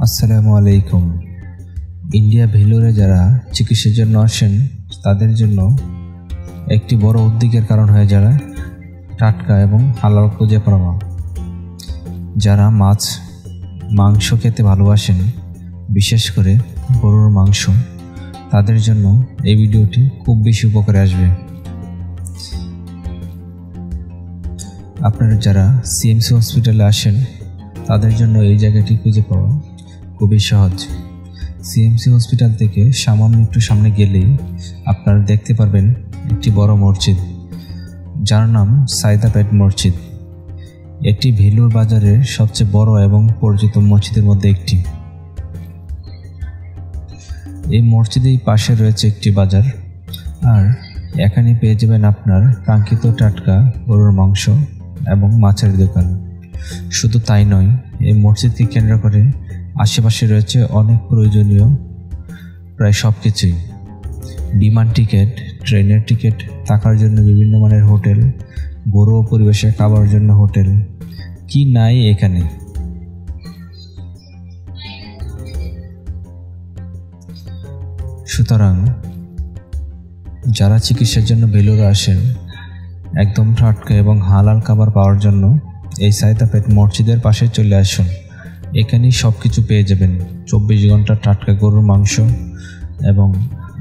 আসসালামু আলাইকুম। ইন্ডিয়া ভেলোরে যারা চিকিৎসার জন্য আসেন তাদের জন্য একটি বড় উদ্বেগের কারণ হয়ে দাঁড়ায় টাটকা এবং হালাল খুঁজে পাওয়া। যারা মাছ মাংস খেতে ভালোবাসেন, বিশেষ করে গরুর মাংস, তাদের জন্য এই ভিডিওটি খুব বেশি উপকারে আসবে। আপনারা যারা সিএমসি হসপিটালে আসেন তাদের জন্য এই জায়গাটি খুঁজে পাওয়া খুবই সহজ। সিএমসি হসপিটাল থেকে সামান্য একটু সামনে গেলেই আপনারা দেখতে পারবেন একটি বড় মসজিদ, যার নাম সাইদাপেট মসজিদ। এটি ভেলোর বাজারের সবচেয়ে বড় এবং পরিচিত মসজিদের মধ্যে একটি। এই মসজিদের পাশে রয়েছে একটি বাজার, আর এখানে পেয়ে যাবেন আপনার কাঙ্ক্ষিত টাটকা গরুর মাংস এবং মাছের দোকান। শুধু তাই নয়, এই মসজিদকে কেন্দ্র করে আশেপাশে রয়েছে অনেক প্রয়োজনীয় প্রায় সব কিছুই। বিমান টিকিট, ট্রেনের টিকিট, থাকার জন্য বিভিন্ন মানের হোটেল, ঘরোয়া পরিবেশে খাবার জন্য হোটেল, কি নাই এখানে। সুতরাং যারা চিকিৎসার জন্য ভেলোরে আসেন একদম টাটকা এবং হালাল খাবার পাওয়ার জন্য এই সাইদাপেট মসজিদের পাশে চলে আসুন। এখানেই সব কিছু পেয়ে যাবেন। 24 ঘন্টা টাটকা গরুর মাংস এবং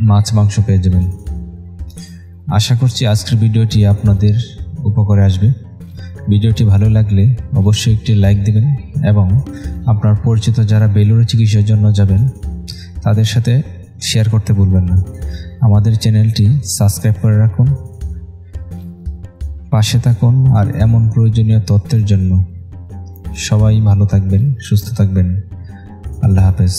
মাংস পেয়ে যাবেন। আশা করছি আজকের ভিডিওটি আপনাদের উপকারে আসবে। ভিডিওটি ভালো লাগলে অবশ্যই একটি লাইক দিবেন এবং আপনার পরিচিত যারা ভেলোরে চিকিৎসার জন্য যাবেন তাদের সাথে শেয়ার করতে ভুলবেন না। আমাদের চ্যানেলটি সাবস্ক্রাইব করে রাখুন, পাশে থাকুন। আর এমন প্রয়োজনীয় তথ্যের জন্য সবাই ভালো থাকবেন, সুস্থ থাকবেন। আল্লাহ হাফেজ।